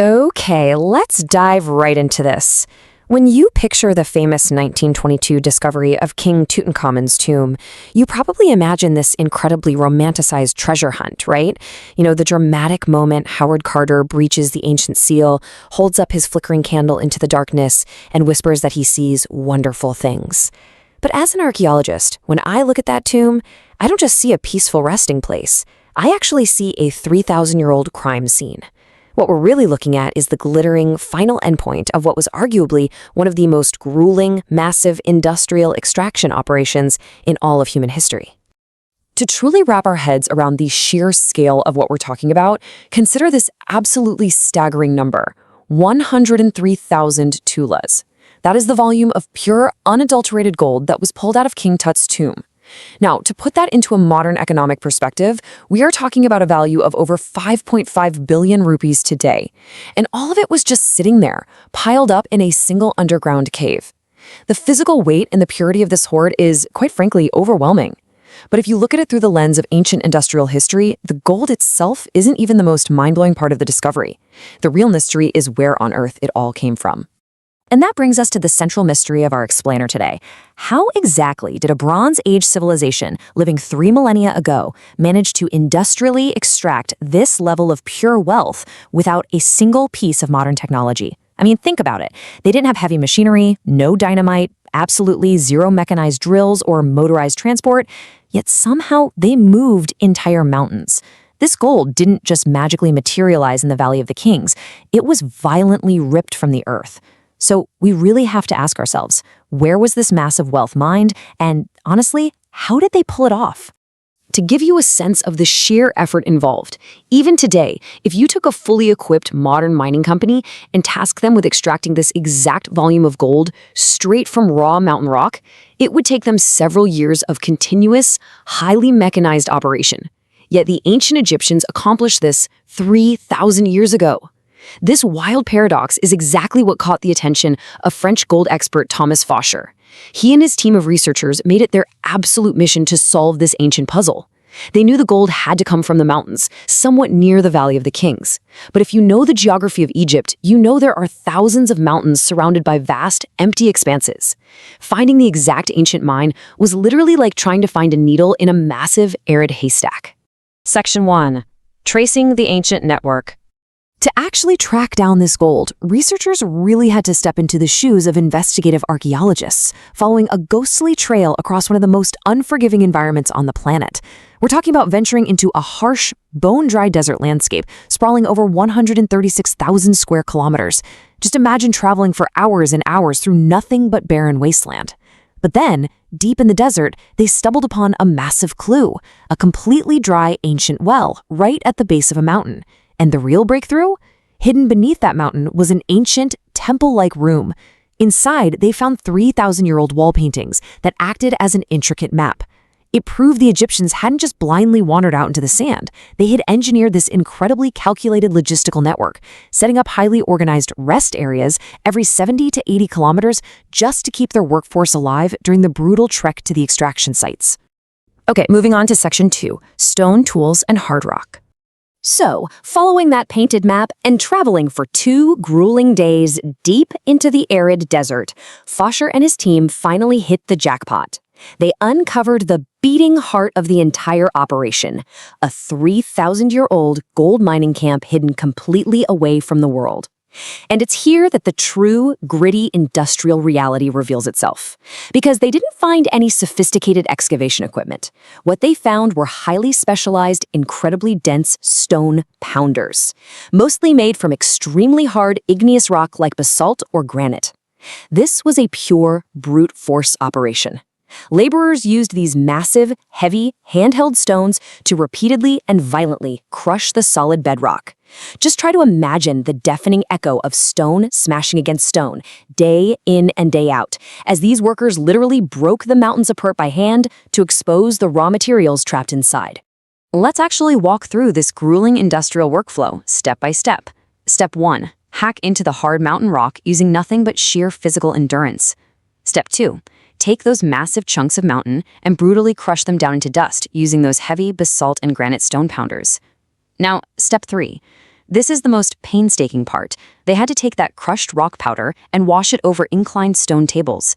Okay, let's dive right into this. When you picture the famous 1922 discovery of King Tutankhamun's tomb, you probably imagine this incredibly romanticized treasure hunt, right? The dramatic moment Howard Carter breaches the ancient seal, holds up his flickering candle into the darkness, and whispers that he sees wonderful things. But as an archaeologist, when I look at that tomb, I don't just see a peaceful resting place. I actually see a 3,000-year-old crime scene. What we're really looking at is the glittering final endpoint of what was arguably one of the most grueling, massive industrial extraction operations in all of human history. To truly wrap our heads around the sheer scale of what we're talking about, consider this absolutely staggering number: 103,000 tolas. That is the volume of pure, unadulterated gold that was pulled out of King Tut's tomb. Now, to put that into a modern economic perspective, we are talking about a value of over 5.5 billion rupees today. And all of it was just sitting there, piled up in a single underground cave. The physical weight and the purity of this hoard is, quite frankly, overwhelming. But if you look at it through the lens of ancient industrial history, the gold itself isn't even the most mind-blowing part of the discovery. The real mystery is where on earth it all came from. And that brings us to the central mystery of our explainer today. How exactly did a Bronze Age civilization living 3 millennia ago manage to industrially extract this level of pure wealth without a single piece of modern technology? I mean, think about it. They didn't have heavy machinery, no dynamite, absolutely zero mechanized drills or motorized transport, yet somehow they moved entire mountains. This gold didn't just magically materialize in the Valley of the Kings. It was violently ripped from the earth. So we really have to ask ourselves, where was this massive wealth mined? And honestly, how did they pull it off? To give you a sense of the sheer effort involved, even today, if you took a fully equipped modern mining company and tasked them with extracting this exact volume of gold straight from raw mountain rock, it would take them several years of continuous, highly mechanized operation. Yet the ancient Egyptians accomplished this 3,000 years ago. This wild paradox is exactly what caught the attention of French gold expert Thomas Faucher. He and his team of researchers made it their absolute mission to solve this ancient puzzle. They knew the gold had to come from the mountains, somewhat near the Valley of the Kings. But if you know the geography of Egypt, you know there are thousands of mountains surrounded by vast, empty expanses. Finding the exact ancient mine was literally like trying to find a needle in a massive, arid haystack. Section 1. Tracing the ancient network. To actually track down this gold, researchers really had to step into the shoes of investigative archaeologists, following a ghostly trail across one of the most unforgiving environments on the planet. We're talking about venturing into a harsh, bone-dry desert landscape sprawling over 136,000 square kilometers. Just imagine traveling for hours and hours through nothing but barren wasteland. But then, deep in the desert, they stumbled upon a massive clue, a completely dry ancient well right at the base of a mountain. And the real breakthrough? Hidden beneath that mountain was an ancient, temple-like room. Inside, they found 3,000-year-old wall paintings that acted as an intricate map. It proved the Egyptians hadn't just blindly wandered out into the sand. They had engineered this incredibly calculated logistical network, setting up highly organized rest areas every 70 to 80 kilometers just to keep their workforce alive during the brutal trek to the extraction sites. Okay, moving on to Section 2, Stone, Tools, and Hard Rock. So, following that painted map and traveling for 2 grueling days deep into the arid desert, Faucher and his team finally hit the jackpot. They uncovered the beating heart of the entire operation, a 3,000-year-old gold mining camp hidden completely away from the world. And it's here that the true, gritty industrial reality reveals itself. Because they didn't find any sophisticated excavation equipment. What they found were highly specialized, incredibly dense stone pounders, mostly made from extremely hard igneous rock like basalt or granite. This was a pure brute force operation. Laborers used these massive, heavy, handheld stones to repeatedly and violently crush the solid bedrock. Just try to imagine the deafening echo of stone smashing against stone, day in and day out, as these workers literally broke the mountains apart by hand to expose the raw materials trapped inside. Let's actually walk through this grueling industrial workflow, step by step. Step 1. Hack into the hard mountain rock using nothing but sheer physical endurance. Step 2. Take those massive chunks of mountain and brutally crush them down into dust using those heavy basalt and granite stone pounders. Now, step 3. This is the most painstaking part. They had to take that crushed rock powder and wash it over inclined stone tables.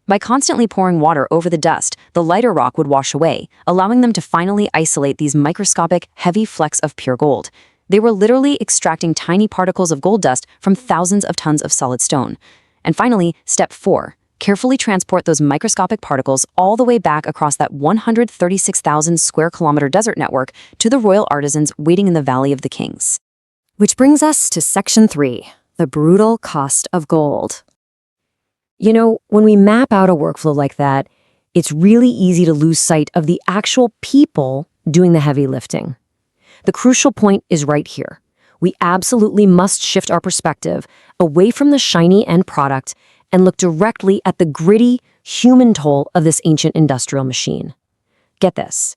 By constantly pouring water over the dust, the lighter rock would wash away, allowing them to finally isolate these microscopic, heavy flecks of pure gold. They were literally extracting tiny particles of gold dust from thousands of tons of solid stone. And finally, step 4. Carefully transport those microscopic particles all the way back across that 136,000 square kilometer desert network to the royal artisans waiting in the Valley of the Kings. Which brings us to Section 3, the brutal cost of gold. You know, when we map out a workflow like that, it's really easy to lose sight of the actual people doing the heavy lifting. The crucial point is right here. We absolutely must shift our perspective away from the shiny end product and look directly at the gritty, human toll of this ancient industrial machine. Get this.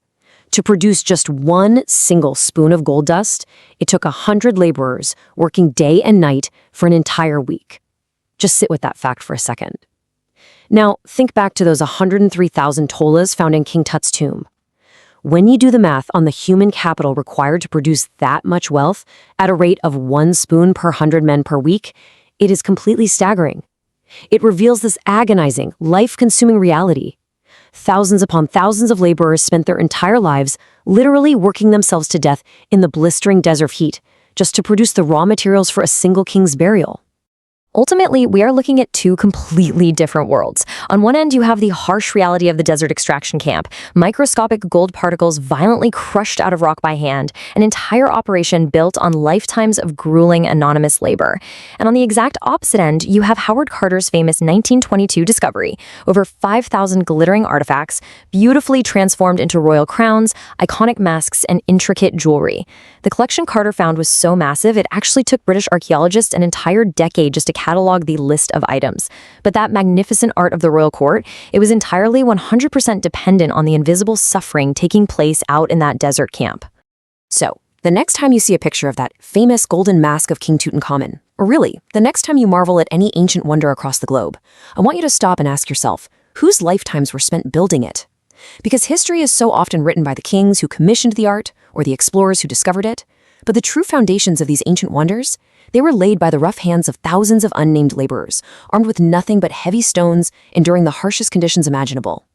To produce just one single spoon of gold dust, it took 100 laborers working day and night for an entire week. Just sit with that fact for a second. Now, think back to those 103,000 tolas found in King Tut's tomb. When you do the math on the human capital required to produce that much wealth at a rate of 1 spoon per 100 men per week, it is completely staggering. It reveals this agonizing, life-consuming reality. Thousands upon thousands of laborers spent their entire lives literally working themselves to death in the blistering desert heat just to produce the raw materials for a single king's burial. Ultimately, we are looking at two completely different worlds. On one end, you have the harsh reality of the desert extraction camp, microscopic gold particles violently crushed out of rock by hand, an entire operation built on lifetimes of grueling anonymous labor. And on the exact opposite end, you have Howard Carter's famous 1922 discovery, over 5,000 glittering artifacts, beautifully transformed into royal crowns, iconic masks, and intricate jewelry. The collection Carter found was so massive, it actually took British archaeologists an entire decade just to catalog the list of items. But that magnificent art of the royal court, it was entirely 100% dependent on the invisible suffering taking place out in that desert camp. So, the next time you see a picture of that famous golden mask of King Tutankhamun, or really, the next time you marvel at any ancient wonder across the globe, I want you to stop and ask yourself, whose lifetimes were spent building it? Because history is so often written by the kings who commissioned the art, or the explorers who discovered it, but the true foundations of these ancient wonders, they were laid by the rough hands of thousands of unnamed laborers, armed with nothing but heavy stones, enduring the harshest conditions imaginable.